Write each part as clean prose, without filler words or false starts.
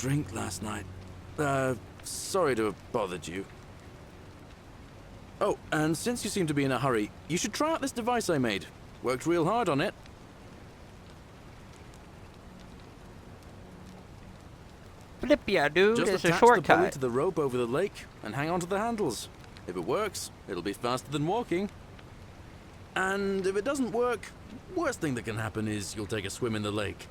drink last night. Sorry to have bothered you. Oh, and since you seem to be in a hurry, you should try out this device I made. Worked real hard on it. Flip ya, dude. Just It's a attach the pulley shortcut. to the rope over the lake and hang on to the handles. If it works, it'll be faster than walking. And if it doesn't work, worst thing that can happen is you'll take a swim in the lake.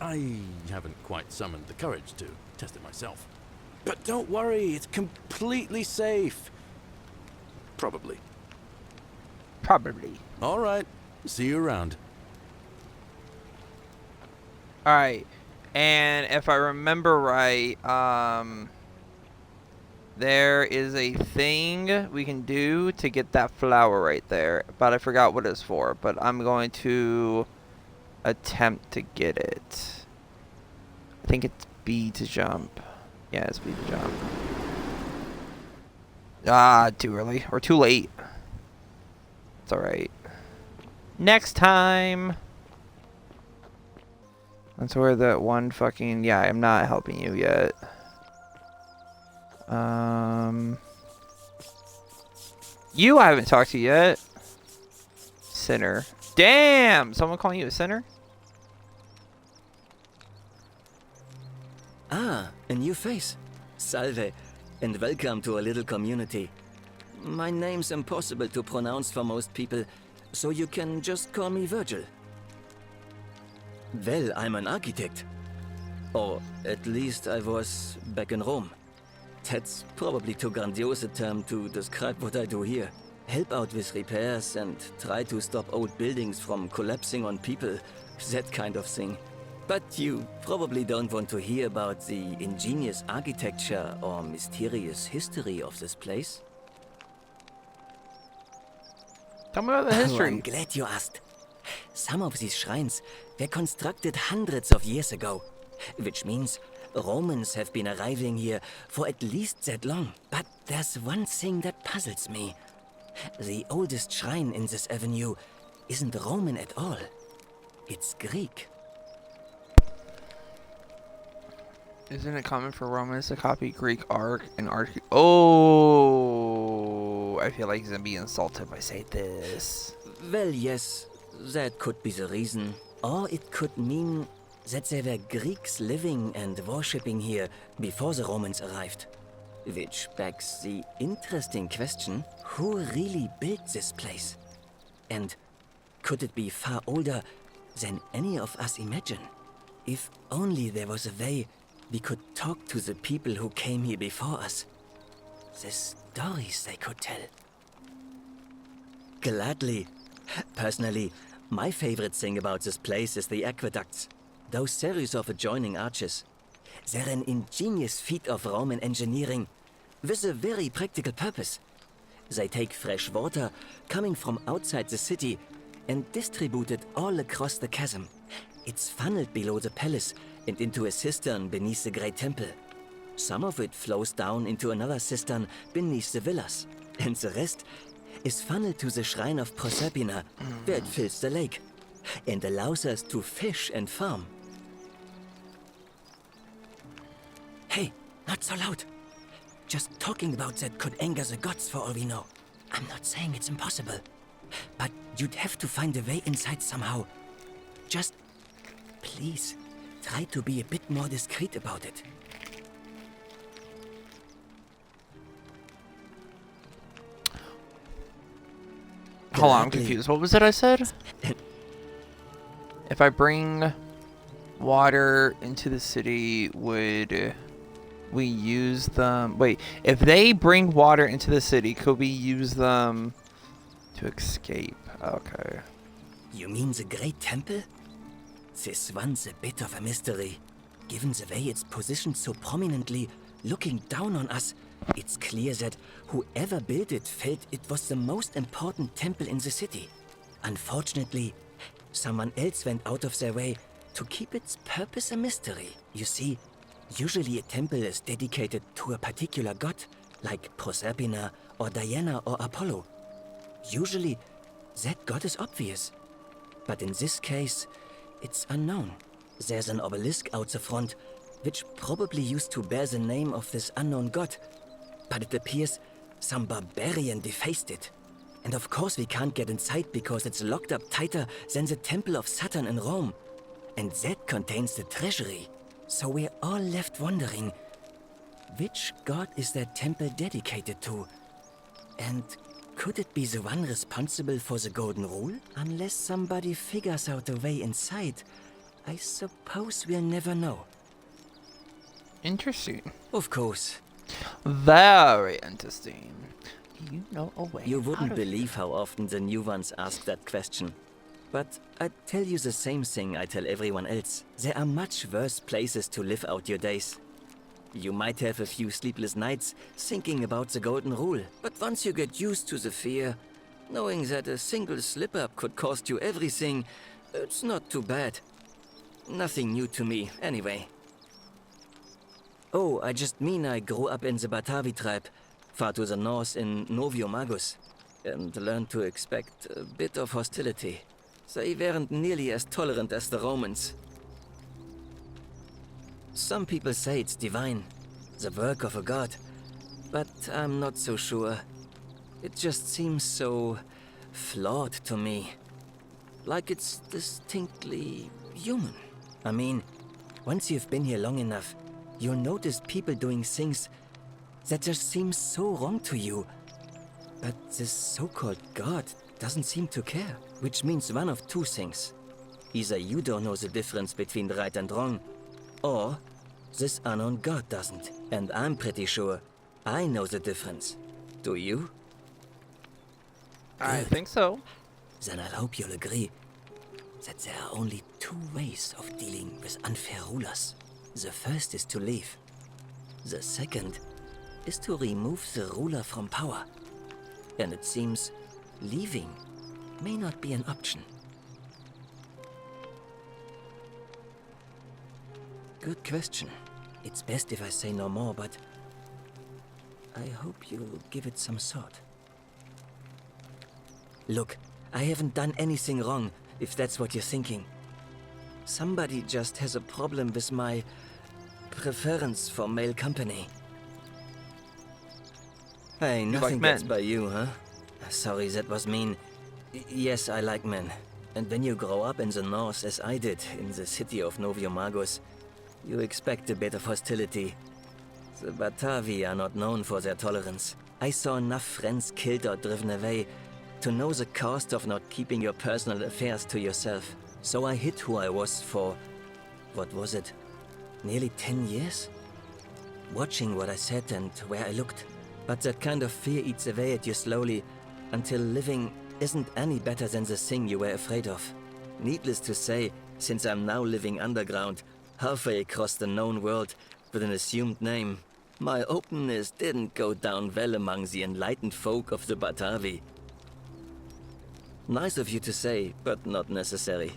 I haven't quite summoned the courage to test it myself. But don't worry, it's completely safe. Probably. Probably. All right, see you around. Alright. And if I remember right, there is a thing we can do to get that flower right there. But I forgot what it's for. But I'm going to attempt to get it. I think it's B to jump. Yeah, it's B to jump. Ah, too early. Or too late. It's alright. Next time! That's where the one fucking... Yeah, I'm not helping you yet. You I haven't talked to yet. Sinner. Damn! Someone calling you a sinner? Ah, a new face. Salve, and welcome to our little community. My name's impossible to pronounce for most people, so you can just call me Virgil. Well, I'm an architect. Or at least I was back in Rome. That's probably too grandiose a term to describe what I do here. Help out with repairs and try to stop old buildings from collapsing on people, that kind of thing. But you probably don't want to hear about the ingenious architecture or mysterious history of this place. Tell me about the Oh, history. I'm glad you asked. Some of these shrines were constructed hundreds of years ago, which means Romans have been arriving here for at least that long. But there's one thing that puzzles me. The oldest shrine in this avenue isn't Roman at all. It's Greek. Isn't it common for Romans to copy Greek art and art? Oh, I feel like he's gonna be insulted if I say this. Well, yes, that could be the reason. Or it could mean that there were Greeks living and worshipping here before the Romans arrived. Which begs the interesting question, who really built this place? And could it be far older than any of us imagine? If only there was a way we could talk to the people who came here before us. The stories they could tell. Gladly. Personally, my favorite thing about this place is the aqueducts. Those series of adjoining arches. They're an ingenious feat of Roman engineering with a very practical purpose. They take fresh water coming from outside the city and distribute it all across the chasm. It's funneled below the palace and into a cistern beneath the Great Temple. Some of it flows down into another cistern beneath the villas, and the rest is funneled to the shrine of Proserpina, where it fills the lake, and allows us to fish and farm. Hey, not so loud. Just talking about that could anger the gods for all we know. I'm not saying it's impossible, but you'd have to find a way inside somehow. Just, please, try to be a bit more discreet about it. Hold on, I'm confused. What was it I said? If I bring water into the city, would we use them? Wait, if they bring water into the city, could we use them to escape? Okay. You mean the Great Temple? This one's a bit of a mystery. Given the way it's positioned so prominently, looking down on us, it's clear that whoever built it felt it was the most important temple in the city. Unfortunately, someone else went out of their way to keep its purpose a mystery. You see, usually a temple is dedicated to a particular god, like Proserpina or Diana or Apollo. Usually, that god is obvious. But in this case, it's unknown. There's an obelisk out the front, which probably used to bear the name of this unknown god. But it appears some barbarian defaced it. And of course we can't get inside because it's locked up tighter than the Temple of Saturn in Rome. And that contains the treasury. So we're all left wondering, which god is that temple dedicated to? And could it be the one responsible for the Golden Rule? Unless somebody figures out a way inside, I suppose we'll never know. Interesting. Of course. Very interesting. You know a way. You out wouldn't of believe how often the new ones ask that question. But I'd tell you the same thing I tell everyone else. There are much worse places to live out your days. You might have a few sleepless nights thinking about the Golden Rule, but once you get used to the fear, knowing that a single slip-up could cost you everything, it's not too bad. Nothing new to me, anyway. Oh, I just mean I grew up in the Batavi tribe, far to the north in Noviomagus, and learned to expect a bit of hostility. They weren't nearly as tolerant as the Romans. Some people say it's divine, the work of a god, but I'm not so sure. It just seems so flawed to me. Like it's distinctly human. I mean, once you've been here long enough, you'll notice people doing things that just seem so wrong to you. But this so-called god doesn't seem to care, which means one of two things. Either you don't know the difference between right and wrong, or this unknown god doesn't. And I'm pretty sure I know the difference. Do you? I Good. think so. Then I hope you'll agree that there are only two ways of dealing with unfair rulers. The first is to leave. The second is to remove the ruler from power. And it seems leaving may not be an option. Good question. It's best if I say no more, but I hope you'll give it some thought. Look, I haven't done anything wrong, if that's what you're thinking. Somebody just has a problem with my preference for male company. Hey, nothing gets men. by you, huh? Sorry, that was mean. Yes, I like men. And when you grow up in the north, as I did, in the city of Noviomagus, you expect a bit of hostility. The Batavi are not known for their tolerance. I saw enough friends killed or driven away to know the cost of not keeping your personal affairs to yourself. So I hid who I was for, what was it, nearly 10 years? Watching what I said and where I looked. But that kind of fear eats away at you slowly, until living isn't any better than the thing you were afraid of. Needless to say, since I'm now living underground, halfway across the known world with an assumed name, my openness didn't go down well among the enlightened folk of the Batavi. Nice of you to say, but not necessary.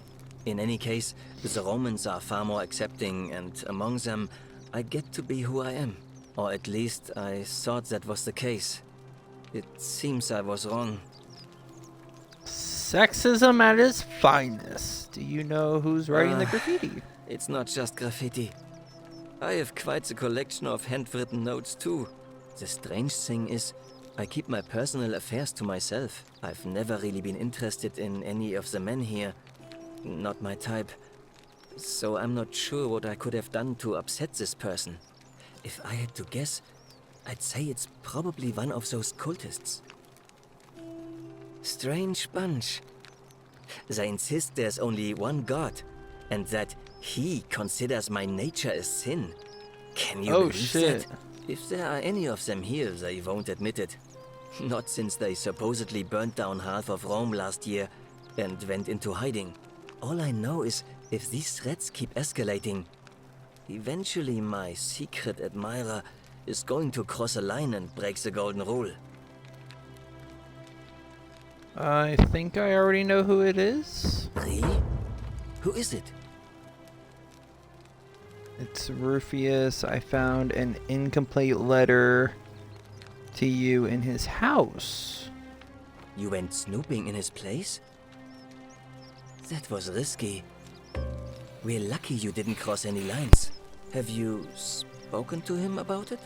In any case, the Romans are far more accepting, and among them, I get to be who I am. Or at least, I thought that was the case. It seems I was wrong. Sexism at its finest. Do you know who's writing the graffiti? It's not just graffiti. I have quite a collection of handwritten notes too. The strange thing is, I keep my personal affairs to myself. I've never really been interested in any of the men here. Not my type. So I'm not sure what I could have done to upset this person. If I had to guess, I'd say it's probably one of those cultists. Strange bunch. They insist there's only one god, and that he considers my nature a sin. Can you believe shit. that? If there are any of them here, they won't admit it. Not since they supposedly burnt down half of Rome last year and went into hiding. All I know is, if these threats keep escalating, eventually my secret admirer is going to cross a line and break the Golden Rule. I think I already know who it is. Really? Who is it? It's Rufius. I found an incomplete letter to you in his house. You went snooping in his place? That was risky. We're lucky you didn't cross any lines. Have you spoken to him about it?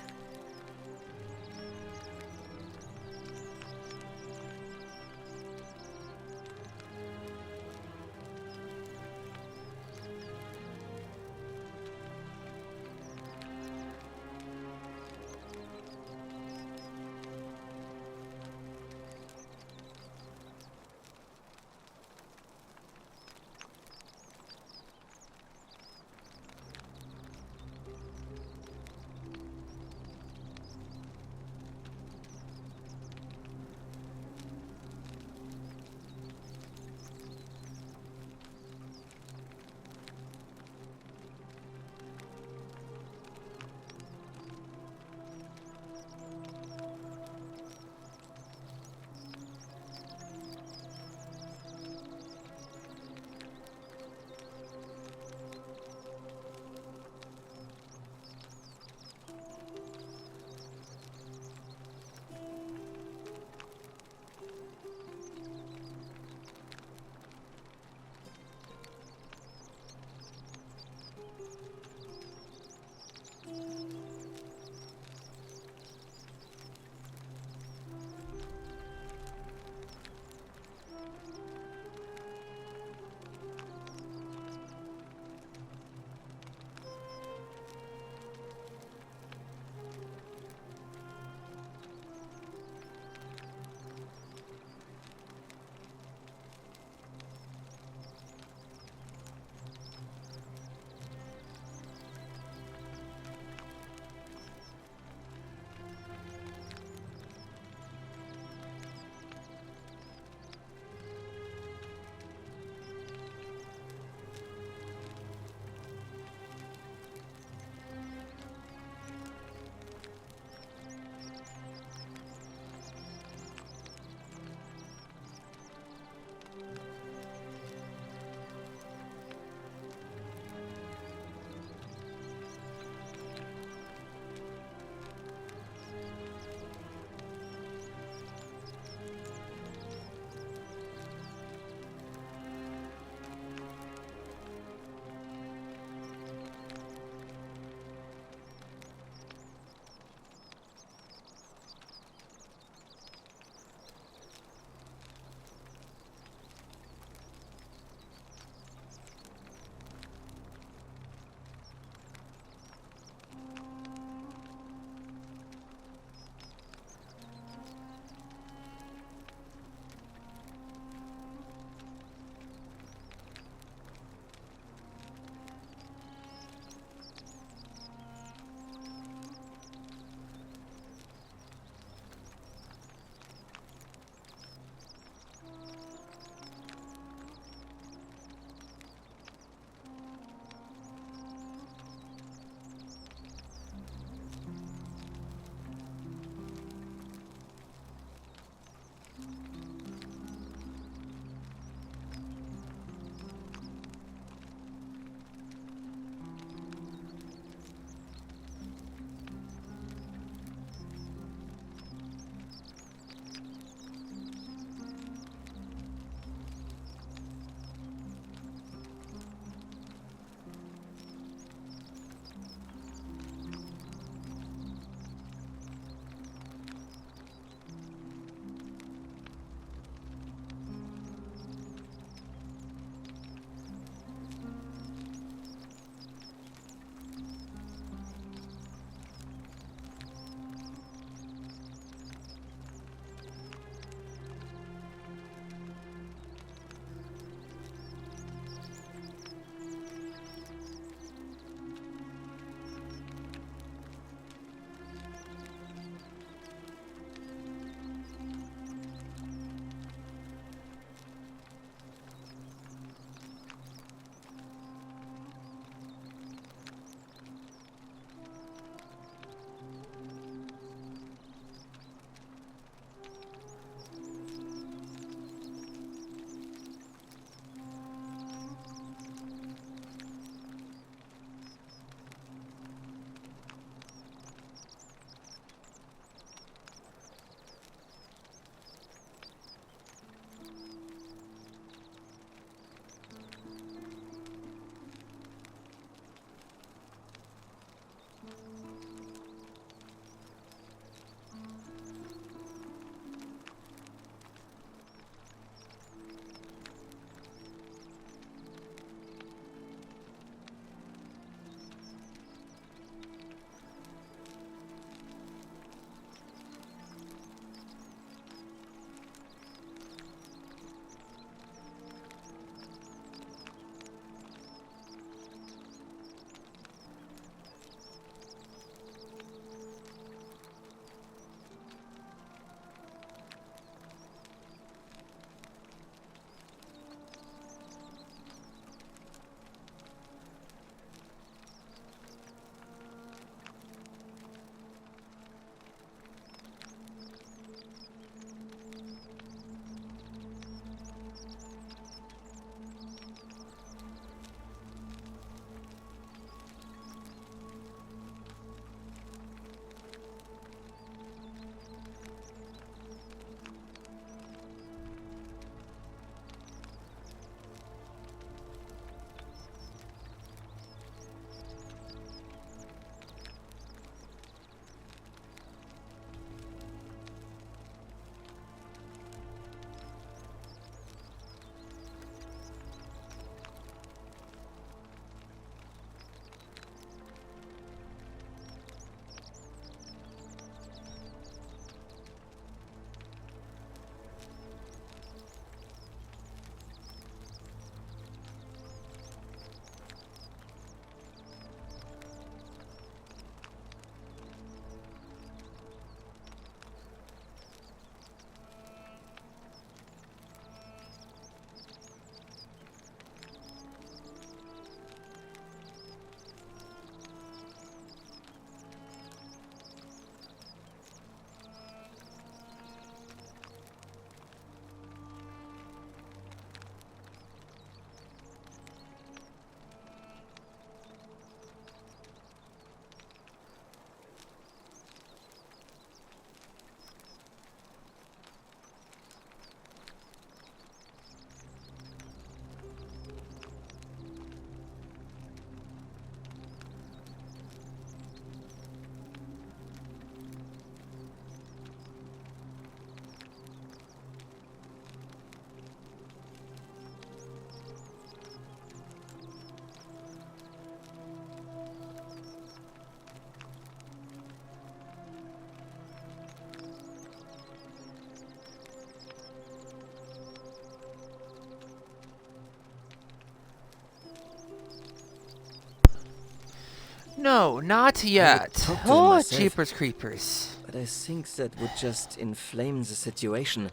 No, not yet. talk to him Oh, myself. jeepers creepers. But I think that would just inflame the situation.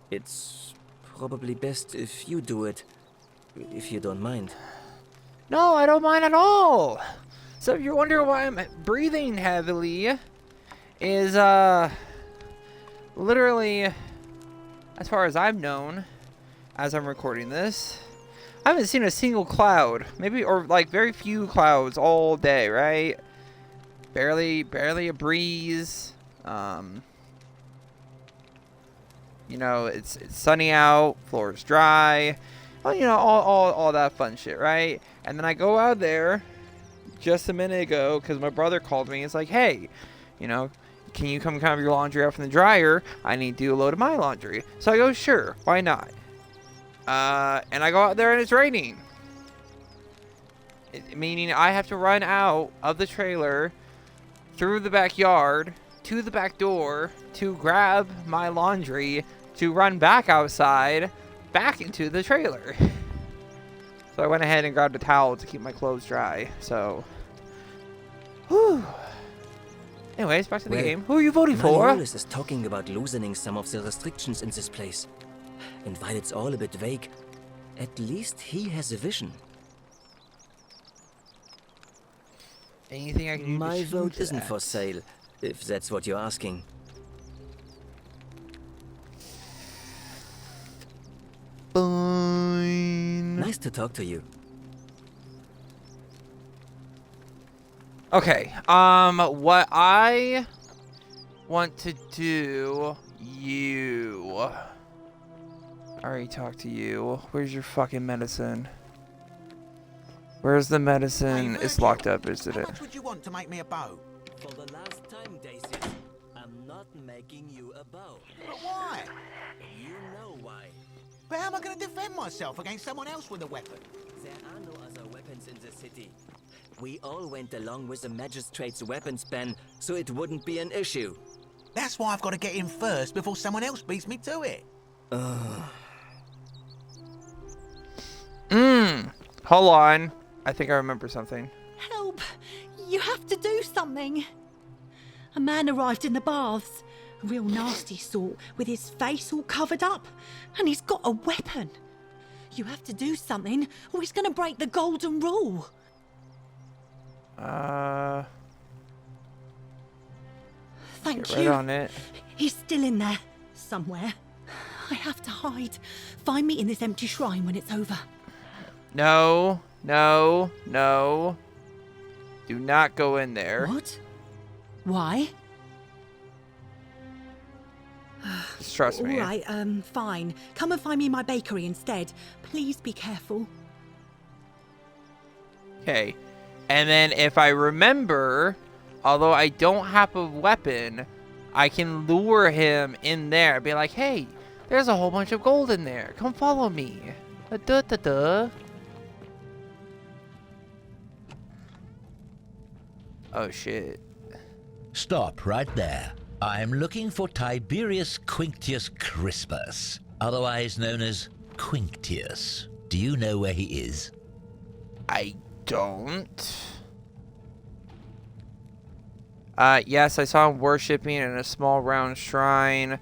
It's probably best if you do it, if you don't mind. No, I don't mind at all. So if you're wondering why I'm breathing heavily, is literally, as far as I've known, as I'm recording this, I haven't seen a single cloud, maybe, or like very few clouds all day, right? Barely a breeze. You know, it's sunny out, floor's dry. Well, you know, all that fun shit, right? And then I go out there just a minute ago because my brother called me. It's like, hey, you know, can you come have your laundry out from the dryer? I need to do a load of my laundry. So I go, sure, why not? And I go out there and it's raining. Meaning I have to run out of the trailer through the backyard to the back door to grab my laundry to run back outside back into the trailer. So I went ahead and grabbed a towel to keep my clothes dry. So, whew. Anyways, back to the Well, game. Who are you voting for? Malleolus is talking about loosening some of the restrictions in this place. And while it's all a bit vague, at least he has a vision. Anything I can do to My vote change isn't that? for sale, if that's what you're asking. Fine. Nice to talk to you. Okay. What I want to do, you. I already talked to you. Where's your fucking medicine? Where's the medicine? Hey, It's Virgil, locked up, isn't How it? much would you want to make me a bow? For the last time, Daisy, I'm not making you a bow. But why? You know why. But how am I going to defend myself against someone else with a weapon? There are no other weapons in the city. We all went along with the magistrate's weapons ban, so it wouldn't be an issue. That's why I've got to get in first before someone else beats me to it. Hold on. I think I remember something. Help! You have to do something! A man arrived in the baths. A real nasty sort, with his face all covered up. And he's got a weapon. You have to do something, or he's gonna break the golden rule. Thank Get right you. on it. He's still in there, somewhere. I have to hide. Find me in this empty shrine when it's over. No, no, no. Do not go in there. What? Why? Just trust me. All right, fine. Come and find me in my bakery instead. Please be careful. Okay. And then if I remember, although I don't have a weapon, I can lure him in there. Be like, hey, there's a whole bunch of gold in there. Come follow me. Da-da-da. Oh, shit. Stop right there. I'm looking for Tiberius Quinctius Crispus, otherwise known as Quinctius. Do you know where he is? I don't. Yes, I saw him worshipping in a small round shrine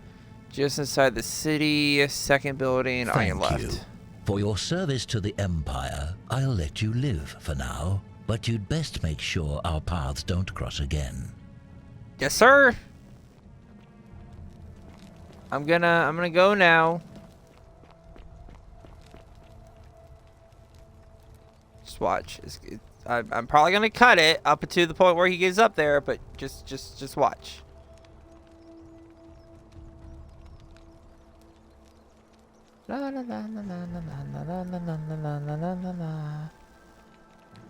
just inside the city, second building on your Thank left. you. For your service to the Empire, I'll let you live for now, but you'd best make sure our paths don't cross again. Yes, sir. I'm gonna go now. Just watch. I'm probably gonna cut it up to the point where he gets up there, but just watch. La la la la la la la la la la la la la la la.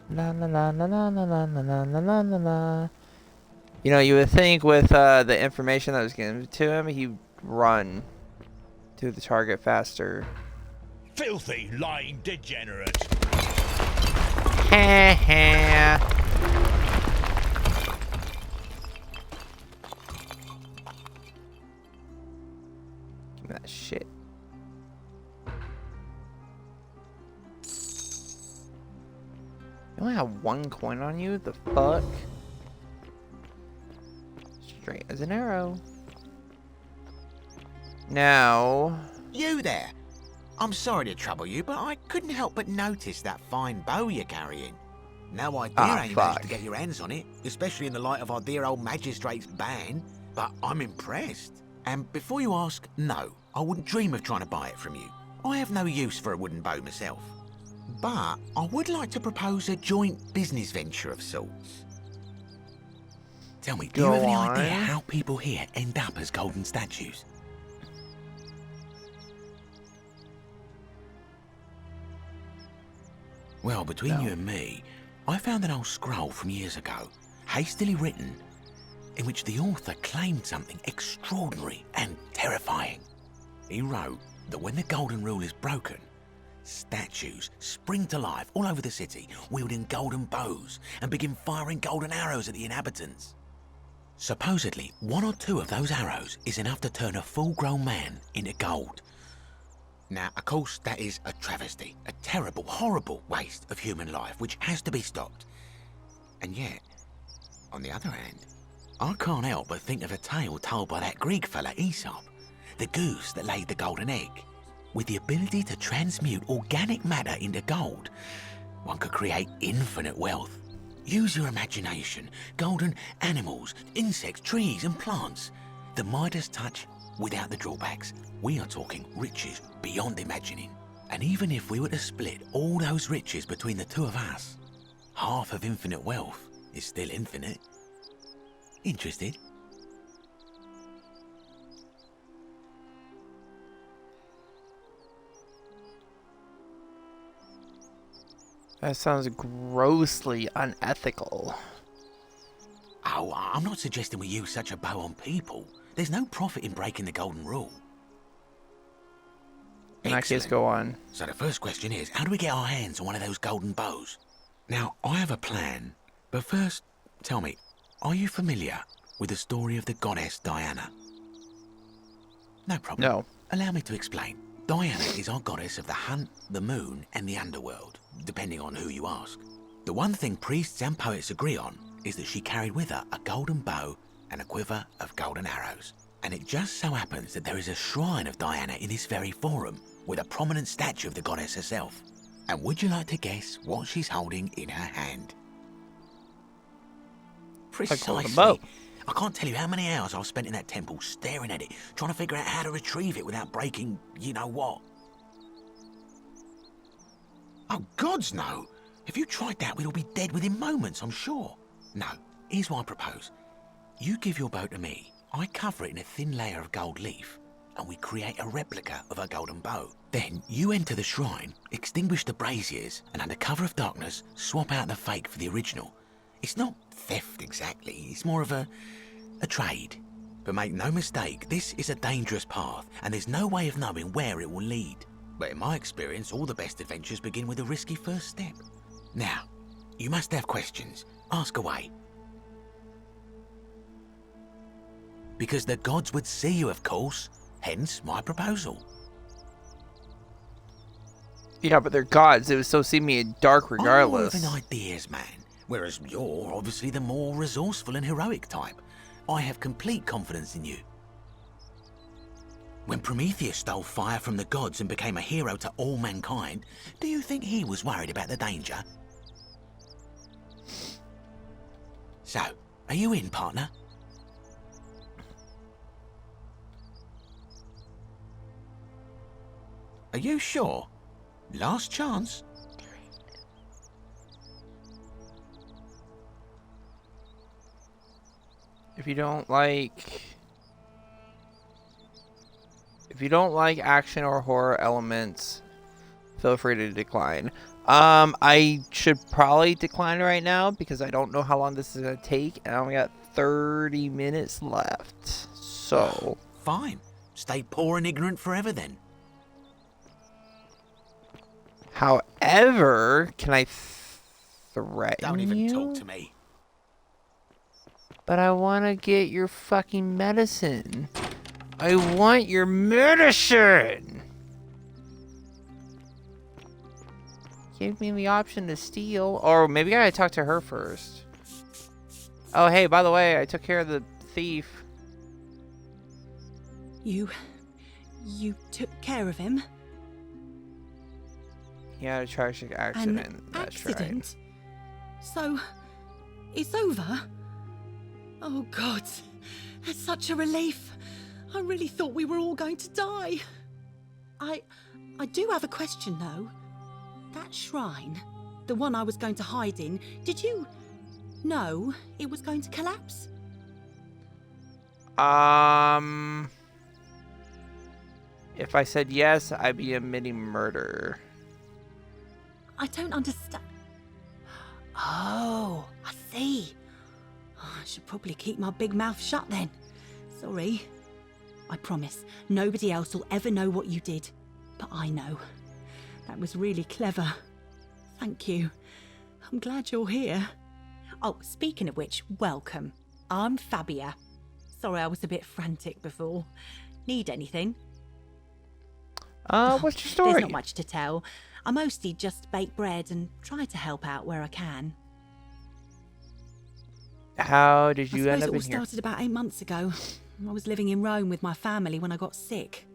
La la la la la la la la la la la la. You know, you would think with the information that was given to him, he'd run to the target faster. Filthy, lying degenerate. Heh heh. Give me that shit. You only have 1 coin on you? The fuck? Straight as an arrow. Now... You there! I'm sorry to trouble you, but I couldn't help but notice that fine bow you're carrying. No idea how you managed to get your hands on it, especially in the light of our dear old magistrate's ban, but I'm impressed. And before you ask, no, I wouldn't dream of trying to buy it from you. I have no use for a wooden bow myself. But I would like to propose a joint business venture of sorts. Tell me, do you have any idea how people here end up as golden statues? Well, between you and me, I found an old scroll from years ago, hastily written, in which the author claimed something extraordinary and terrifying. He wrote that when the golden rule is broken, statues spring to life all over the city, wielding golden bows and begin firing golden arrows at the inhabitants. Supposedly, 1 or 2 of those arrows is enough to turn a full-grown man into gold. Now, of course, that is a travesty, a terrible, horrible waste of human life, which has to be stopped. And yet, on the other hand, I can't help but think of a tale told by that Greek fella Aesop, the goose that laid the golden egg. With the ability to transmute organic matter into gold, one could create infinite wealth. Use your imagination, golden animals, insects, trees and plants. The Midas touch without the drawbacks. We are talking riches beyond imagining. And even if we were to split all those riches between the 2 of us, half of infinite wealth is still infinite. Interested? That sounds grossly unethical. Oh, I'm not suggesting we use such a bow on people. There's no profit in breaking the golden rule. In that case, go on. So the first question is, how do we get our hands on one of those golden bows? Now, I have a plan, but first, tell me, are you familiar with the story of the goddess Diana? No problem. No. Allow me to explain. Diana is our goddess of the hunt, the moon, and the underworld, depending on who you ask. The one thing priests and poets agree on is that she carried with her a golden bow and a quiver of golden arrows. And it just so happens that there is a shrine of Diana in this very forum, with a prominent statue of the goddess herself. And would you like to guess what she's holding in her hand? Precisely. bow. I can't tell you how many hours I've spent in that temple staring at it, trying to figure out how to retrieve it without breaking you know what. Oh, gods no! If you tried that, we'd all be dead within moments, I'm sure. No, here's what I propose. You give your bow to me, I cover it in a thin layer of gold leaf, and we create a replica of a golden bow. Then you enter the shrine, extinguish the braziers, and under cover of darkness, swap out the fake for the original. It's not theft exactly, it's more of a trade. But make no mistake, this is a dangerous path, and there's no way of knowing where it will lead. But in my experience, all the best adventures begin with a risky first step. Now, you must have questions. Ask away. Because the gods would see you, of course. Hence my proposal. Yeah, but they're gods. They would still see me in dark regardless. I'm more of an ideas man, whereas you're obviously the more resourceful and heroic type. I have complete confidence in you. When Prometheus stole fire from the gods and became a hero to all mankind, do you think he was worried about the danger? So, are you in, partner? Are you sure? Last chance. If you don't like action or horror elements, feel free to decline. I should probably decline right now because I don't know how long this is gonna take, and I only got 30 minutes left. So fine. Stay poor and ignorant forever then. However, can I threaten Don't even you? talk to me. But I want to get your fucking medicine. I want your medicine! gave me the option to steal. Or maybe I gotta talk to her first. Oh, hey, by the way, I took care of the thief. You took care of him? He had a tragic accident. An That's accident? So, it's over? Oh, God. It's such a relief. I really thought we were all going to die. I do have a question, though. That shrine, the one I was going to hide in, did you know it was going to collapse? Right. If I said yes, I'd be admitting murder. I don't understand. Oh, I see. Oh, I should probably keep my big mouth shut then. Sorry. I promise, nobody else will ever know what you did. But I know. That was really clever. Thank you. I'm glad you're here. Oh, speaking of which, welcome. I'm Fabia. Sorry I was a bit frantic before. Need anything? What's your story? There's not much to tell. I mostly just bake bread and try to help out where I can. How did I you suppose end up it all in here? started about 8 months ago. I was living in Rome with my family when I got sick.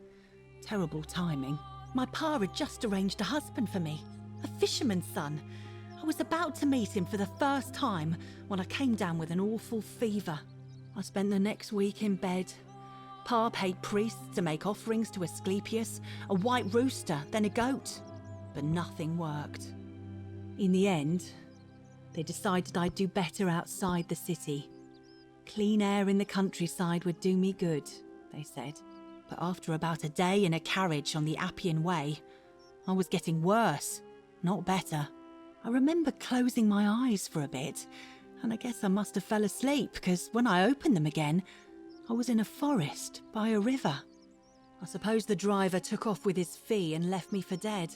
Terrible timing. My pa had just arranged a husband for me, a fisherman's son. I was about to meet him for the first time when I came down with an awful fever. I spent the next week in bed. Pa paid priests to make offerings to Asclepius, a white rooster, then a goat. But nothing worked. In the end, they decided I'd do better outside the city. Clean air in the countryside would do me good, they said. But after about a day in a carriage on the Appian Way, I was getting worse, not better. I remember closing my eyes for a bit, and I guess I must have fell asleep, because when I opened them again, I was in a forest by a river. I suppose the driver took off with his fee and left me for dead.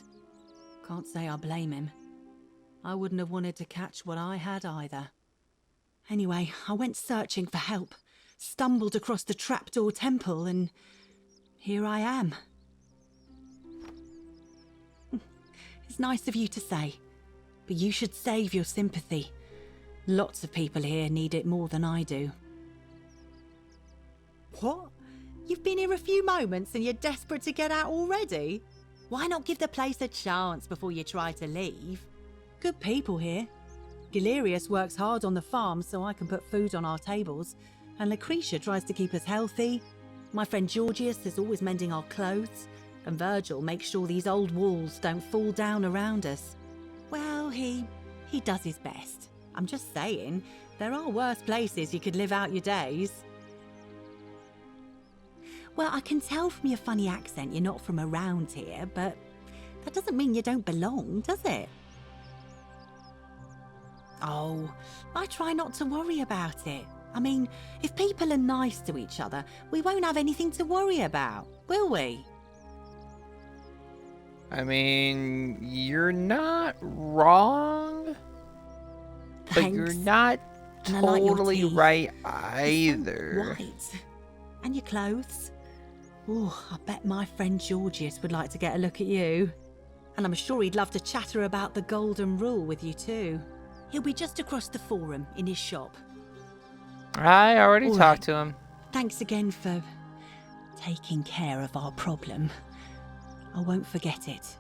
Can't say I blame him. I wouldn't have wanted to catch what I had either. Anyway, I went searching for help, stumbled across the trapdoor temple, and here I am. It's nice of you to say, but you should save your sympathy. Lots of people here need it more than I do. What? You've been here a few moments and you're desperate to get out already? Why not give the place a chance before you try to leave? Good people here. Galerius works hard on the farm so I can put food on our tables, and Lucretia tries to keep us healthy. My friend Georgius is always mending our clothes, and Virgil makes sure these old walls don't fall down around us. Well, he does his best. I'm just saying, there are worse places you could live out your days. Well, I can tell from your funny accent you're not from around here, but that doesn't mean you don't belong, does it? Oh, I try not to worry about it. I mean, if people are nice to each other, we won't have anything to worry about, will we? I mean, you're not wrong, but Thanks. you're not And I like your totally teeth. right You're so either. white. And your clothes. Oh, I bet my friend Georgius would like to get a look at you. And I'm sure he'd love to chatter about the Golden Rule with you too. He'll be just across the forum in his shop. I already All talked right. to him. Thanks again for taking care of our problem. I won't forget it.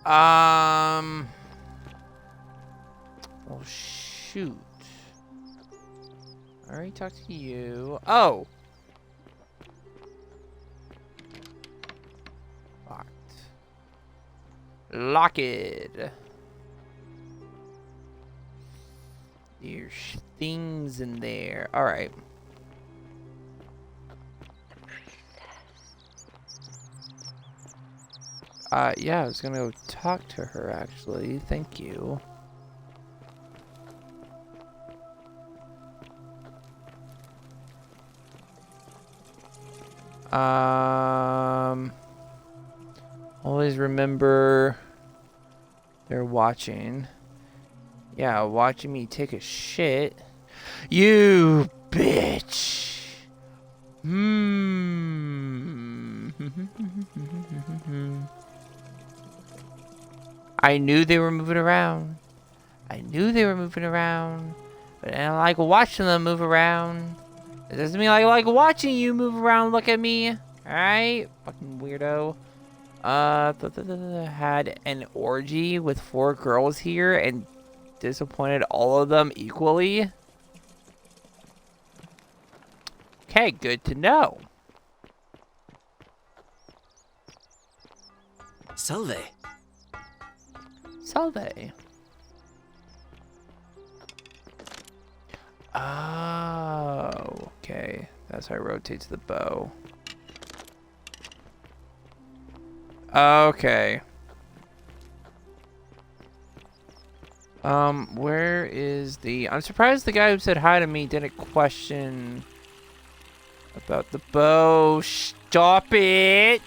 Well, shoot. I already talked to you. Oh. Locked. Lock it. There's things in there. All right. Yeah, I was gonna go talk to her actually. Thank you. Always remember they're watching. Yeah, watching me take a shit. You bitch. I knew they were moving around. I knew they were moving around. But I don't like watching them move around. It doesn't mean I like watching you move around. Look at me. Alright? Fucking weirdo. Had an orgy with 4 girls here and disappointed all of them equally. Okay, good to know. Salve. Salve. Oh, okay. That's how I rotate to the bow. Okay. Where is the... I'm surprised the guy who said hi to me didn't question about the bow. Stop it!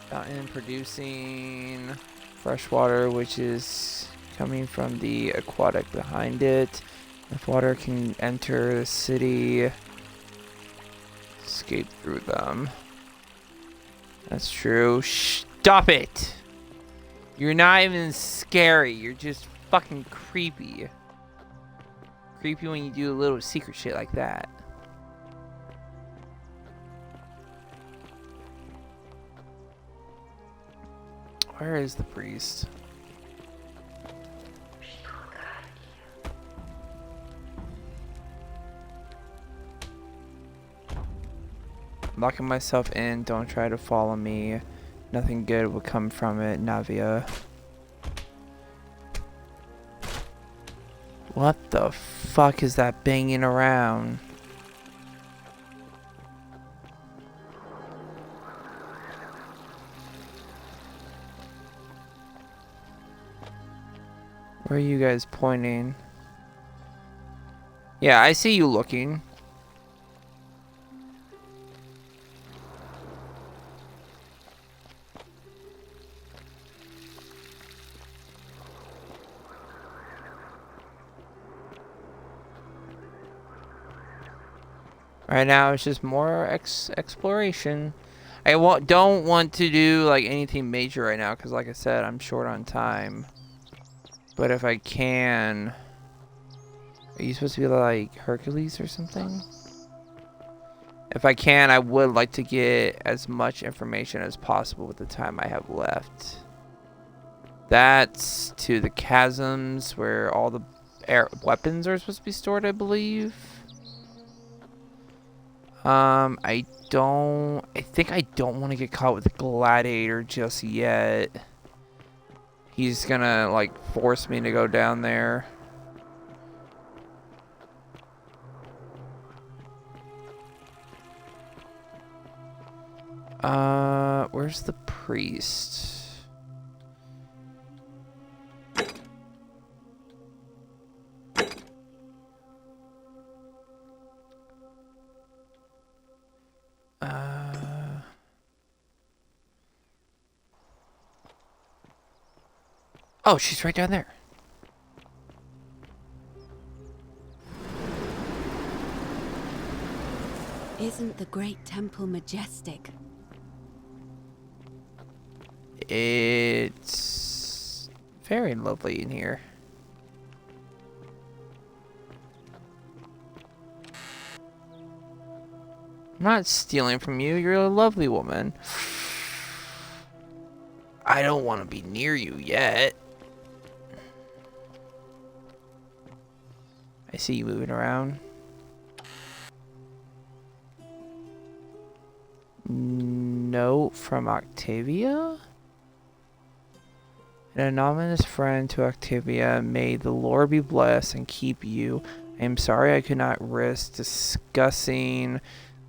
Fountain producing fresh water, which is coming from the aquatic behind it. If water can enter the city, escape through them. That's true. Stop it! You're not even scary. You're just fucking creepy. Creepy when you do a little secret shit like that. Where is the priest? Locking myself in. Don't try to follow me. Nothing good will come from it, Navia. What the fuck is that banging around? Where are you guys pointing? Yeah, I see you looking. Right now, it's just more exploration. I don't want to do like anything major right now because, like I said, I'm short on time. But if I can, are you supposed to be like Hercules or something? If I can, I would like to get as much information as possible with the time I have left. That's to the chasms where all the weapons are supposed to be stored, I believe. I think I don't want to get caught with the gladiator just yet. He's gonna like force me to go down there. Where's the priest? Oh, she's right down there. Isn't the great temple majestic? It's very lovely in here. I'm not stealing from you. You're a lovely woman. I don't want to be near you yet. I see you moving around. Note from Octavia? An anonymous friend to Octavia. May the Lord be blessed and keep you. I am sorry I could not risk discussing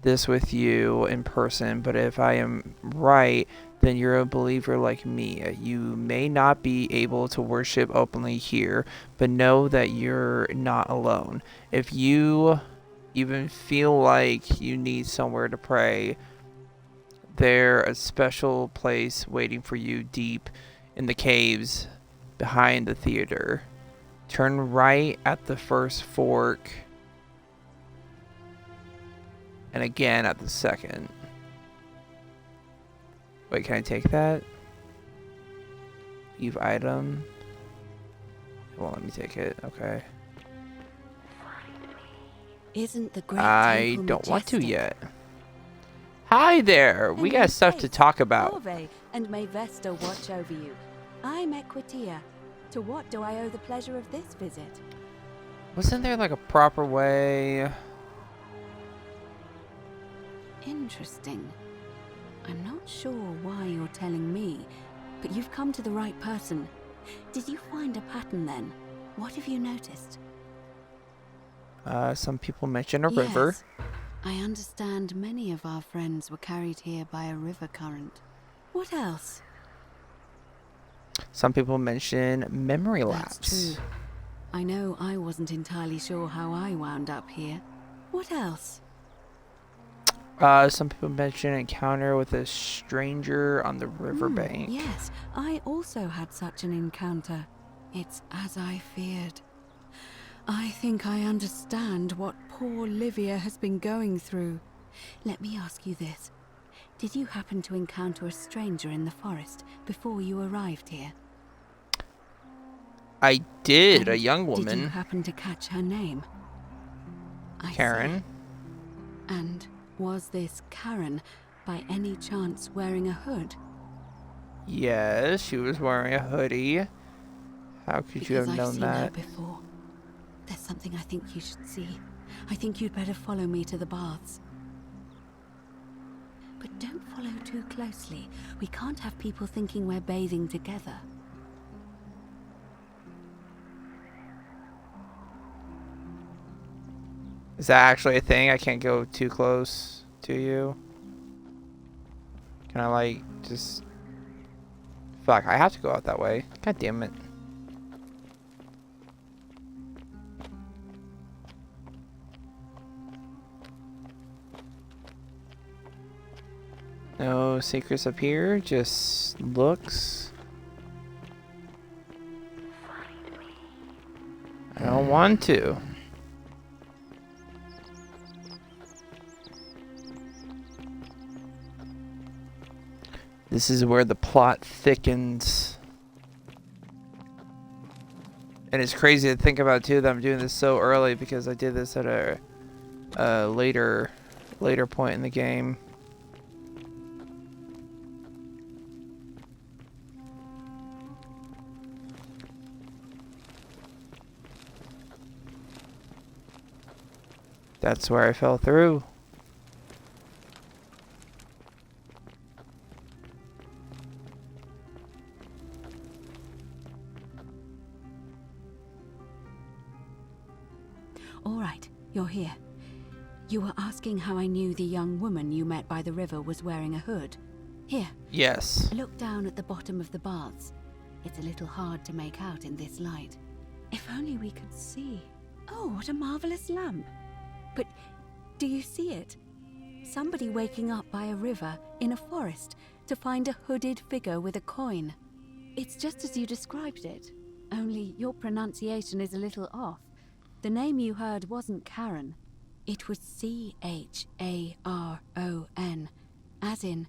this with you in person, but if I am right, then you're a believer like me. You may not be able to worship openly here, but know that you're not alone. If you even feel like you need somewhere to pray, there's a special place waiting for you deep in the caves behind the theater. Turn right at the first fork, and again at the second. Wait, can I take that? Eve item. It won't let me take it. Okay. Isn't the great I temple don't want to majestic? yet. Hi there. We And got may stuff to Faith, talk about. Ove, and may Vesta watch over you. I'm Equitia. To what do I owe the pleasure of this visit? Wasn't there like a proper way? Interesting. I'm not sure why you're telling me, but you've come to the right person. Did you find a pattern then? What have you noticed? Some people mention a river. Yes. I understand many of our friends were carried here by a river current. What else? Some people mention memory That's lapse. true. I know I wasn't entirely sure how I wound up here. What else? Some people mention encounter with a stranger on the riverbank. Yes, I also had such an encounter. It's as I feared. I think I understand what poor Livia has been going through. Let me ask you this. Did you happen to encounter a stranger in the forest before you arrived here? I did, a And young Did you woman. happen to catch her name? I see. Karen. And was this Karen by any chance wearing a hood? Yes, she was wearing a hoodie. How could you have I've known seen that? her before. There's something I think you should see. I think you'd better follow me to the baths. But don't follow too closely. We can't have people thinking we're bathing together. Is that actually a thing? I can't go too close to you? Can I, like, just... Fuck, I have to go out that way. God damn it. No secrets up here, just looks. I don't want to. This is where the plot thickens. And it's crazy to think about too that I'm doing this so early because I did this at a later point in the game. That's where I fell through. All right, you're here. You were asking how I knew the young woman you met by the river was wearing a hood. Here, Yes. look down at the bottom of the baths. It's a little hard to make out in this light. If only we could see. Oh, what a marvelous lamp. But do you see it? Somebody waking up by a river in a forest to find a hooded figure with a coin. It's just as you described it, only your pronunciation is a little off. The name you heard wasn't Karen. It was C-H-A-R-O-N, as in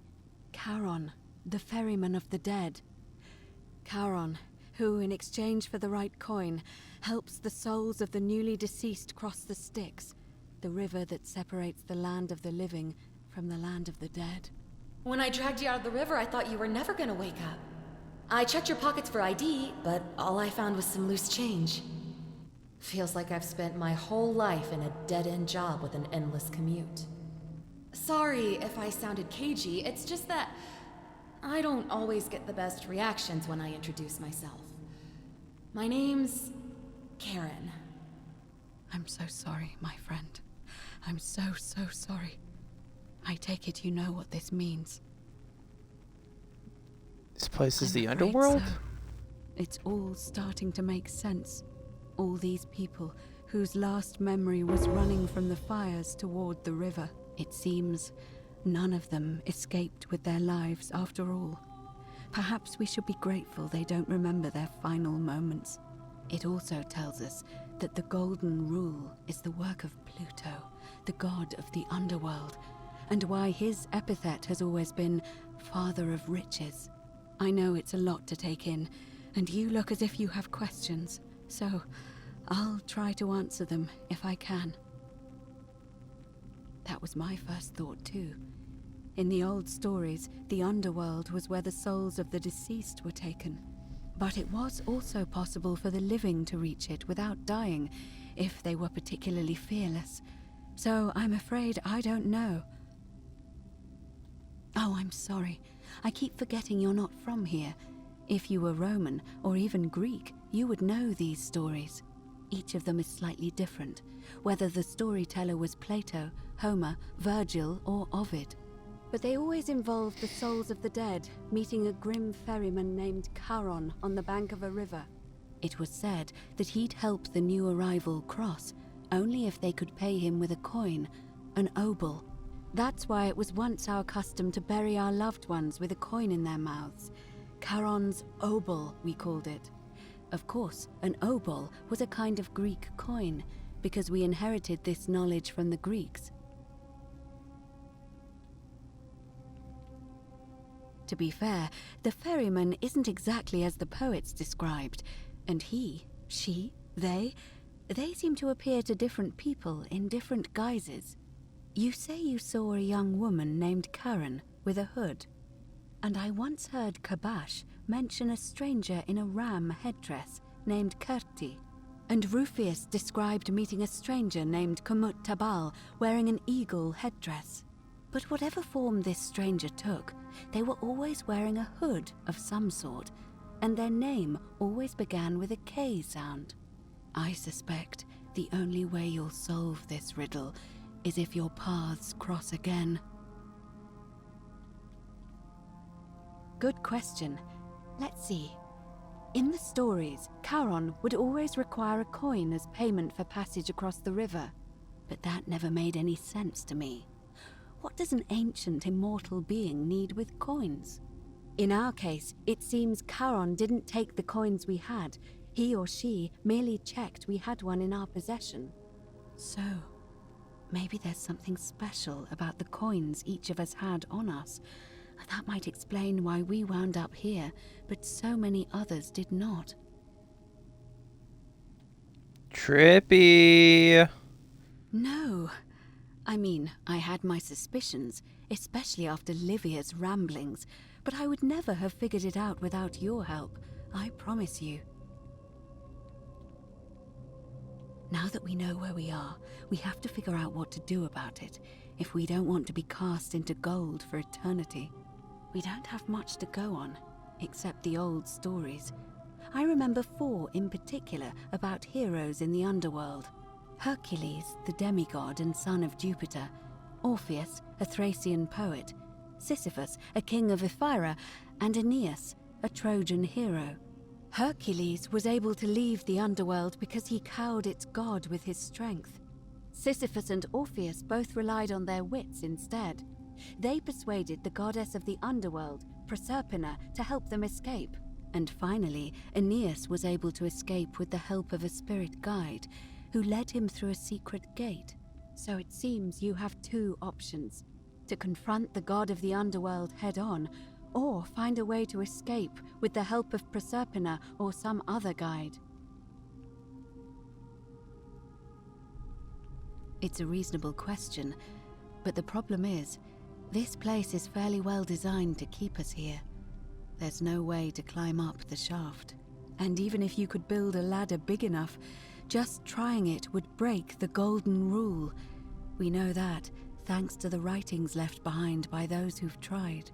Charon, the ferryman of the dead. Charon, who, in exchange for the right coin, helps the souls of the newly deceased cross the Styx, the river that separates the land of the living from the land of the dead. When I dragged you out of the river, I thought you were never gonna wake up. I checked your pockets for ID, but all I found was some loose change. Feels like I've spent my whole life in a dead-end job with an endless commute. Sorry if I sounded cagey, it's just that I don't always get the best reactions when I introduce myself. My name's Karen. I'm so sorry, my friend. I'm so sorry. I take it you know what this means. This place is I'm the afraid underworld? so. It's all starting to make sense. All these people whose last memory was running from the fires toward the river. It seems none of them escaped with their lives after all. Perhaps we should be grateful they don't remember their final moments. It also tells us that the Golden Rule is the work of Pluto, the god of the underworld, and why his epithet has always been Father of Riches. I know it's a lot to take in, and you look as if you have questions, so I'll try to answer them if I can. That was my first thought too. In the old stories, the underworld was where the souls of the deceased were taken. But it was also possible for the living to reach it without dying, if they were particularly fearless. So I'm afraid I don't know. Oh, I'm sorry. I keep forgetting you're not from here. If you were Roman, or even Greek, you would know these stories. Each of them is slightly different, whether the storyteller was Plato, Homer, Virgil, or Ovid. But they always involved the souls of the dead meeting a grim ferryman named Charon on the bank of a river. It was said that he'd help the new arrival cross, only if they could pay him with a coin, an obol. That's why it was once our custom to bury our loved ones with a coin in their mouths. Charon's obol, we called it. Of course, an obol was a kind of Greek coin, because we inherited this knowledge from the Greeks. To be fair, the ferryman isn't exactly as the poets described, and he, she, they seem to appear to different people in different guises. You say you saw a young woman named Karen with a hood, and I once heard Kabash mention a stranger in a ram headdress named Kerti, and Rufius described meeting a stranger named Kumut Tabal wearing an eagle headdress. But whatever form this stranger took, they were always wearing a hood of some sort, and their name always began with a K sound. I suspect the only way you'll solve this riddle is if your paths cross again. Good question. Let's see. In the stories, Charon would always require a coin as payment for passage across the river, but that never made any sense to me. What does an ancient immortal being need with coins? In our case, it seems Charon didn't take the coins we had. He or she merely checked we had one in our possession. So, maybe there's something special about the coins each of us had on us. That might explain why we wound up here, but so many others did not. Trippy. No. I mean, I had my suspicions, especially after Livia's ramblings, but I would never have figured it out without your help, I promise you. Now that we know where we are, we have to figure out what to do about it, if we don't want to be cast into gold for eternity. We don't have much to go on, except the old stories. I remember 4 in particular about heroes in the underworld. Hercules, the demigod and son of Jupiter, Orpheus, a Thracian poet, Sisyphus, a king of Ephyra, and Aeneas, a Trojan hero. Hercules was able to leave the underworld because he cowed its god with his strength. Sisyphus and Orpheus both relied on their wits instead. They persuaded the goddess of the underworld, Proserpina, to help them escape. And finally, Aeneas was able to escape with the help of a spirit guide, who led him through a secret gate. So it seems you have 2 options: to confront the god of the underworld head-on, or find a way to escape with the help of Proserpina or some other guide. It's a reasonable question, but the problem is, this place is fairly well designed to keep us here. There's no way to climb up the shaft. And even if you could build a ladder big enough, just trying it would break the golden rule. We know that, thanks to the writings left behind by those who've tried.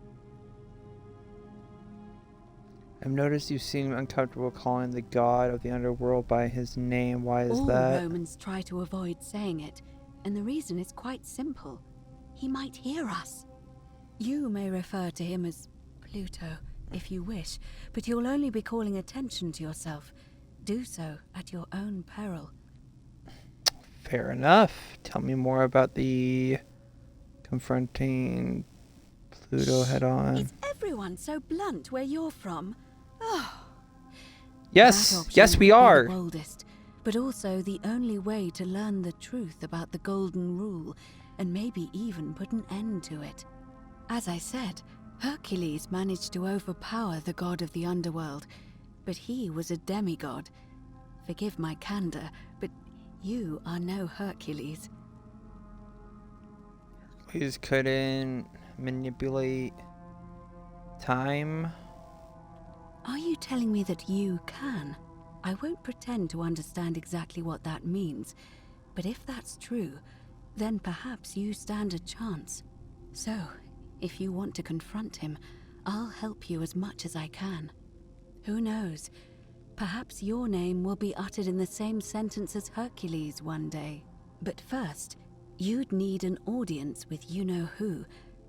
I've noticed you seem uncomfortable calling the god of the underworld by his name. Why is that? All Romans try to avoid saying it, and the reason is quite simple. He might hear us. You may refer to him as Pluto, if you wish, but you'll only be calling attention to yourself. Do so at your own peril. Fair enough. Tell me more about the confronting Pluto head-on. Is everyone so blunt where you're from? Oh. Yes, yes we are. The boldest, but also the only way to learn the truth about the golden rule, and maybe even put an end to it. As I said, Hercules managed to overpower the god of the underworld, but he was a demigod. Forgive my candor, but you are no Hercules. We just couldn't manipulate time. Are you telling me that you can? I won't pretend to understand exactly what that means, but if that's true, then perhaps you stand a chance. So, if you want to confront him, I'll help you as much as I can. Who knows? Perhaps your name will be uttered in the same sentence as Hercules one day. But first, you'd need an audience with you-know-who,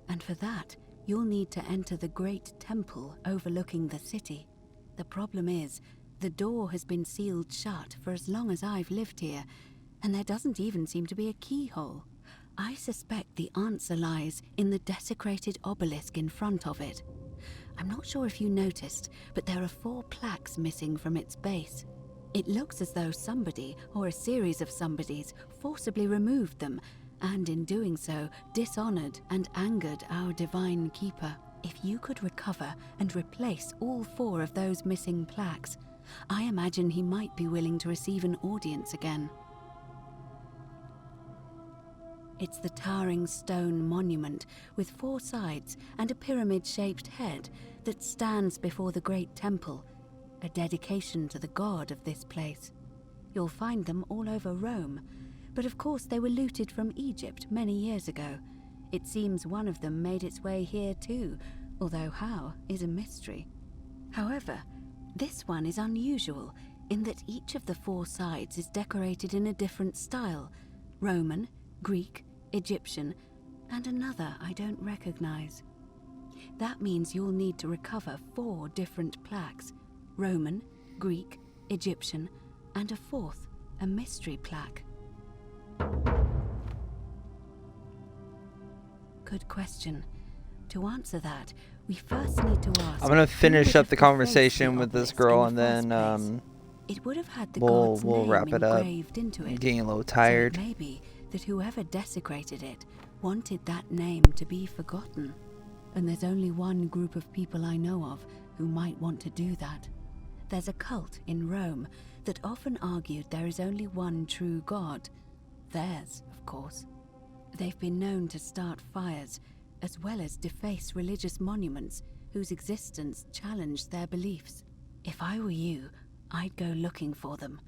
and for that, you'll need to enter the great temple overlooking the city. The problem is, the door has been sealed shut for as long as I've lived here, and there doesn't even seem to be a keyhole. I suspect the answer lies in the desecrated obelisk in front of it. I'm not sure if you noticed, but there are 4 plaques missing from its base. It looks as though somebody, or a series of somebodies, forcibly removed them, and in doing so, dishonored and angered our divine keeper. If you could recover and replace all 4 of those missing plaques, I imagine he might be willing to receive an audience again. It's the towering stone monument with 4 sides and a pyramid-shaped head that stands before the great temple, a dedication to the god of this place. You'll find them all over Rome, but of course they were looted from Egypt many years ago. It seems one of them made its way here too, although how is a mystery. However, this one is unusual in that each of the 4 sides is decorated in a different style: Roman, Greek, Egyptian, and another I don't recognize. That means you'll need to recover 4 different plaques: Roman, Greek, Egyptian, and a 4th, a mystery plaque. Good question. To answer that, we first need to ask... I'm gonna finish up the who would have conversation with this girl, and replaced the then obelisk in the first place. It would have had the we'll god's name wrap it up. engraved into I'm it. getting a little So tired. it may be that whoever desecrated it wanted that name to be forgotten. And there's only one group of people I know of who might want to do that. There's a cult in Rome that often argued there is only one true god. Theirs, of course. They've been known to start fires, as well as deface religious monuments whose existence challenged their beliefs. If I were you, I'd go looking for them.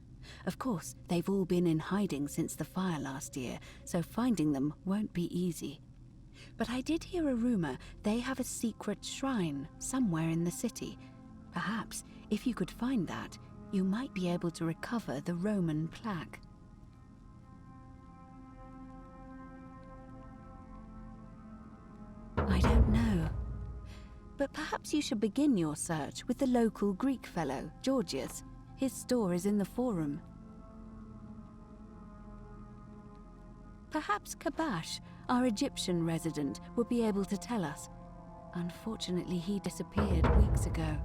Of course, they've all been in hiding since the fire last year, so finding them won't be easy. But I did hear a rumor they have a secret shrine somewhere in the city. Perhaps, if you could find that, you might be able to recover the Roman plaque. I don't know. But perhaps you should begin your search with the local Greek fellow, Georgius. His store is in the Forum. Perhaps Kabash, our Egyptian resident, would be able to tell us. Unfortunately, he disappeared weeks ago.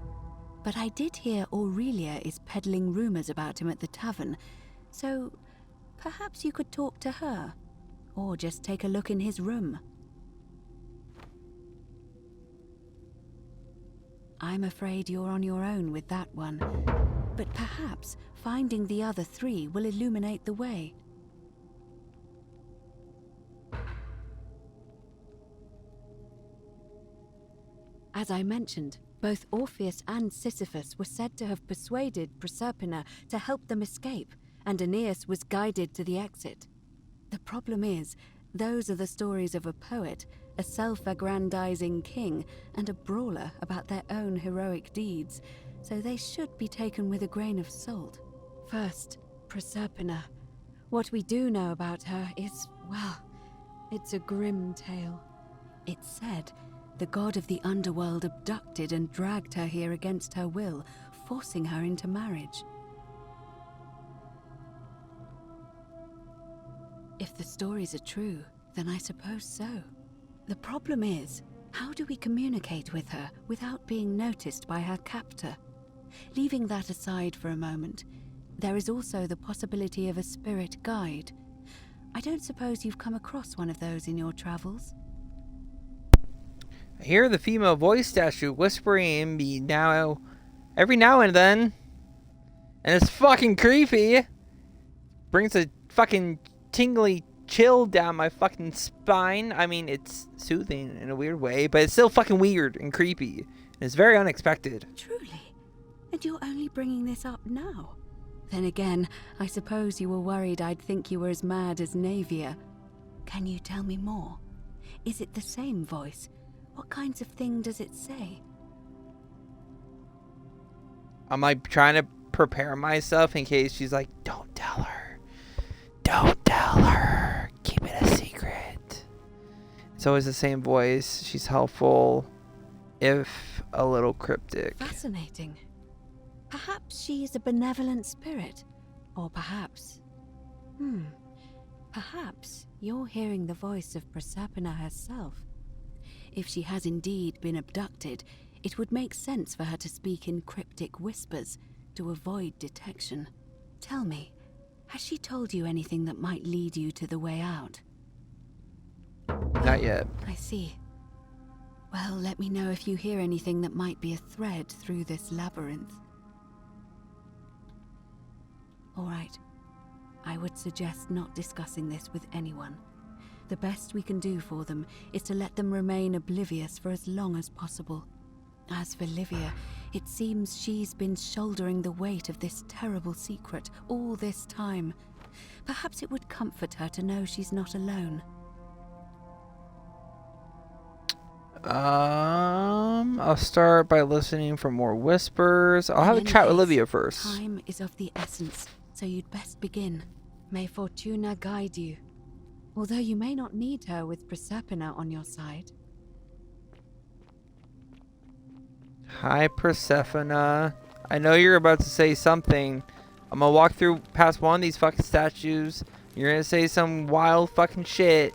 But I did hear Aurelia is peddling rumors about him at the tavern, so perhaps you could talk to her, or just take a look in his room. I'm afraid you're on your own with that one, but perhaps finding the other 3 will illuminate the way. As I mentioned, both Orpheus and Sisyphus were said to have persuaded Proserpina to help them escape, and Aeneas was guided to the exit. The problem is, those are the stories of a poet, a self-aggrandizing king, and a brawler about their own heroic deeds, so they should be taken with a grain of salt. First, Proserpina. What we do know about her is, well, it's a grim tale. It's said the god of the underworld abducted and dragged her here against her will, forcing her into marriage. If the stories are true, then I suppose so. The problem is, how do we communicate with her without being noticed by her captor? Leaving that aside for a moment, there is also the possibility of a spirit guide. I don't suppose you've come across one of those in your travels? I hear the female voice statue whispering in me now every now and then. And it's fucking creepy. Brings a fucking tingly chill down my fucking spine. I mean, it's soothing in a weird way, but it's still fucking weird and creepy. And it's very unexpected. Truly? And you're only bringing this up now? Then again, I suppose you were worried I'd think you were as mad as Navia. Can you tell me more? Is it the same voice? What kinds of thing does it say? I'm like trying to prepare myself in case she's like, don't tell her. Don't tell her. Keep it a secret. It's always the same voice. She's helpful, if a little cryptic. Fascinating. Perhaps she is a benevolent spirit. Or perhaps... Perhaps you're hearing the voice of Proserpina herself. If she has indeed been abducted, it would make sense for her to speak in cryptic whispers to avoid detection. Tell me, has she told you anything that might lead you to the way out? Not yet. I see. Well, let me know if you hear anything that might be a thread through this labyrinth. All right. I would suggest not discussing this with anyone. The best we can do for them is to let them remain oblivious for as long as possible. As for Livia, it seems she's been shouldering the weight of this terrible secret all this time. Perhaps it would comfort her to know she's not alone. I'll start by listening for more whispers. I'll have a chat with Livia first. Time is of the essence, so you'd best begin. May Fortuna guide you. Although you may not need her with Proserpina on your side. Hi, Persephone. I know you're about to say something. I'm gonna walk through past one of these fucking statues. You're gonna say some wild fucking shit.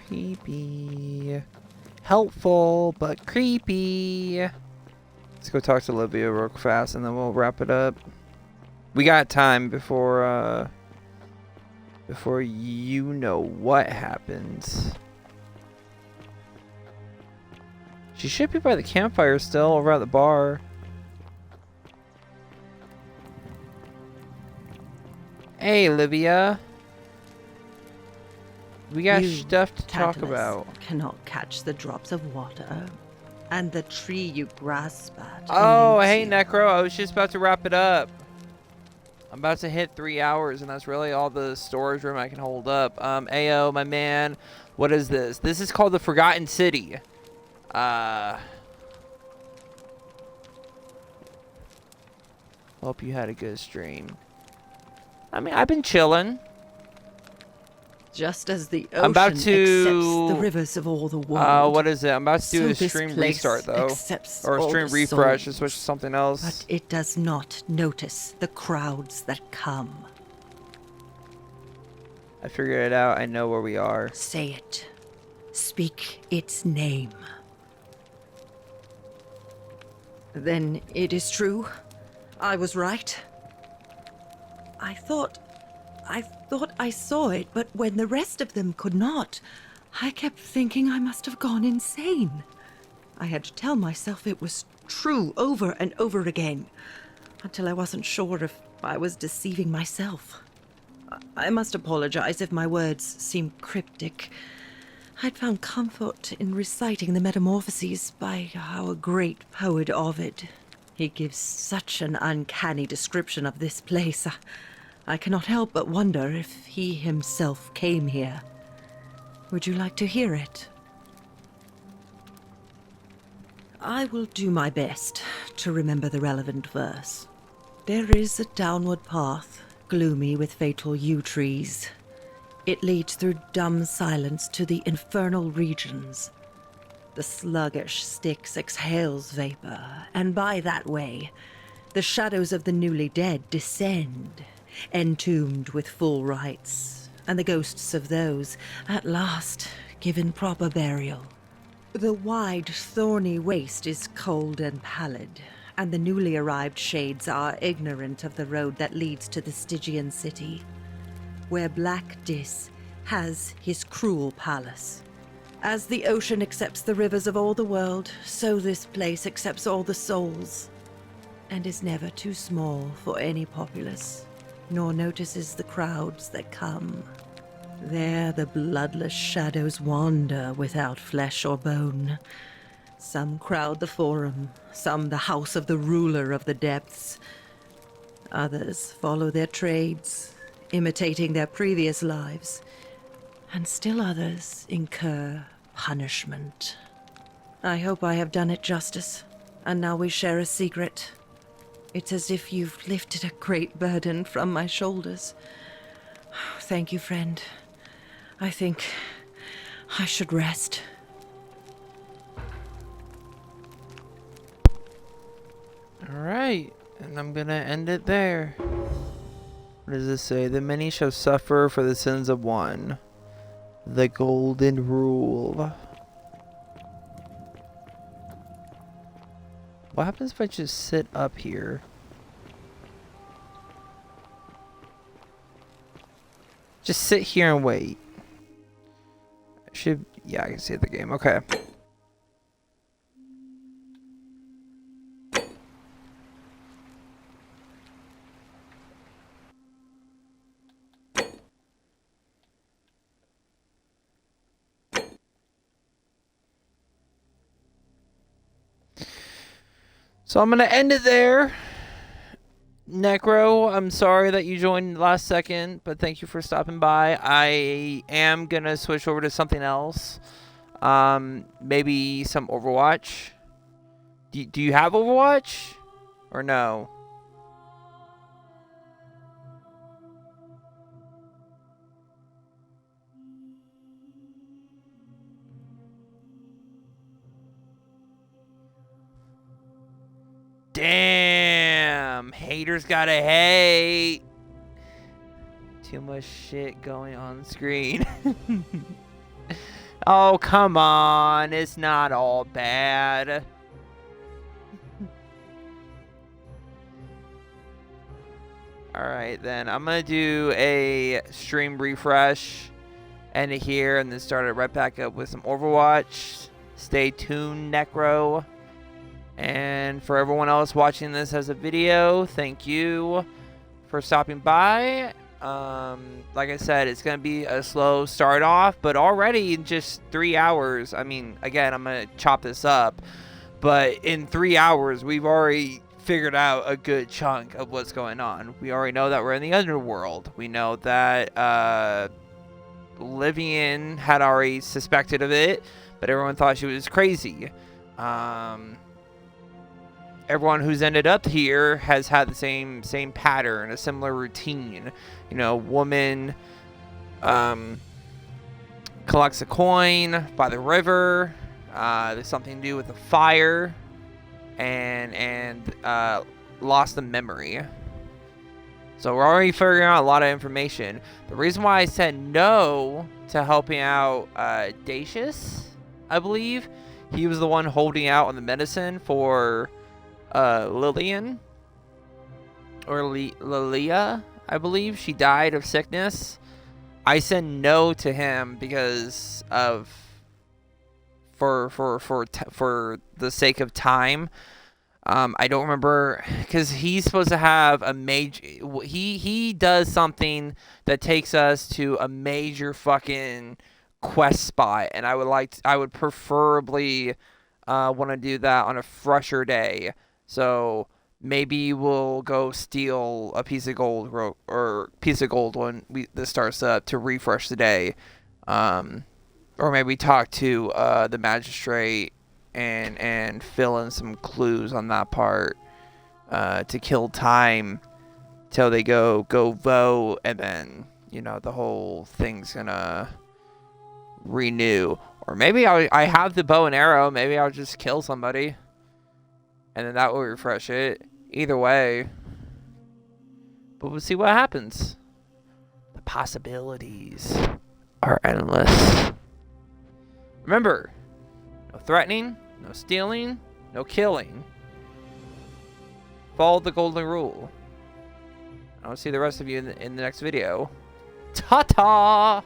Creepy. Helpful, but creepy. Let's go talk to Livia real fast and then we'll wrap it up. We got time before you know what happens. She should be by the campfire still, over at the bar. Hey, Livia. We got stuff to talk about. Cannot catch the drops of water, and the tree you grasp at. Oh, hey, Necro. I was just about to wrap it up. I'm about to hit 3 hours, and that's really all the storage room I can hold up. Ayo, my man. What is this? This is called the Forgotten City. Hope you had a good stream. I mean, I've been chilling. Just as the ocean accepts the rivers of all the world. What is it? I'm about to do a stream restart, though. Or a stream refresh to switch to something else. But it does not notice the crowds that come. I figured it out. I know where we are. Say it. Speak its name. Then it is true. I was right. I thought I saw it, but when the rest of them could not, I kept thinking I must have gone insane. I had to tell myself it was true over and over again, until I wasn't sure if I was deceiving myself. I must apologize if my words seem cryptic. I'd found comfort in reciting the Metamorphoses by our great poet Ovid. He gives such an uncanny description of this place. I cannot help but wonder if he himself came here. Would you like to hear it? I will do my best to remember the relevant verse. There is a downward path, gloomy with fatal yew trees. It leads through dumb silence to the infernal regions. The sluggish Styx exhales vapor, and by that way, the shadows of the newly dead descend, entombed with full rites, and the ghosts of those, at last, given proper burial. The wide, thorny waste is cold and pallid, and the newly arrived shades are ignorant of the road that leads to the Stygian city, where Black Dis has his cruel palace. As the ocean accepts the rivers of all the world, so this place accepts all the souls, and is never too small for any populace, nor notices the crowds that come. There the bloodless shadows wander without flesh or bone. Some crowd the forum, some the house of the ruler of the depths. Others follow their trades, imitating their previous lives, and still others incur punishment. I hope I have done it justice, and now we share a secret. It's as if you've lifted a great burden from my shoulders. Thank you, friend. I think I should rest. Alright, and I'm gonna end it there. What does this say? The many shall suffer for the sins of one. The golden rule. What happens if I just sit up here? Just sit here and wait. Yeah, I can save the game. Okay. So I'm going to end it there. Necro, I'm sorry that you joined last second, but thank you for stopping by. I am going to switch over to something else. Maybe some Overwatch. Do you have Overwatch? Or no? Damn, haters gotta hate. Too much shit going on screen. Oh, come on, it's not all bad. Alright then, I'm gonna do a stream refresh, end it here, and then start it right back up with some Overwatch. Stay tuned, Necro. And for everyone else watching this as a video, thank you for stopping by. Like I said, it's going to be a slow start off, but already in just 3 hours, I mean, again, I'm going to chop this up, but in 3 hours, we've already figured out a good chunk of what's going on. We already know that we're in the underworld. We know that Livian had already suspected of it, but everyone thought she was crazy. Everyone who's ended up here has had the same pattern, a similar routine. You know, woman collects a coin by the river. There's something to do with the fire, and lost the memory. So we're already figuring out a lot of information. The reason why I said no to helping out Dacius, I believe, he was the one holding out on the medicine for Lillian, or Lilia, I believe. She died of sickness. I said no to him because of for the sake of time. I don't remember, because he's supposed to have a major. He does something that takes us to a major fucking quest spot, and I would preferably want to do that on a fresher day. So maybe we'll go steal a piece of gold or piece of gold when this starts up to refresh the day, or maybe talk to the magistrate and fill in some clues on that part to kill time till they go vote, and then the whole thing's gonna renew. Or maybe I have the bow and arrow. Maybe I'll just kill somebody, and then that will refresh it. Either way. But we'll see what happens. The possibilities are endless. Remember, no threatening, no stealing, no killing. Follow the golden rule. I'll see the rest of you in the next video. Ta-ta!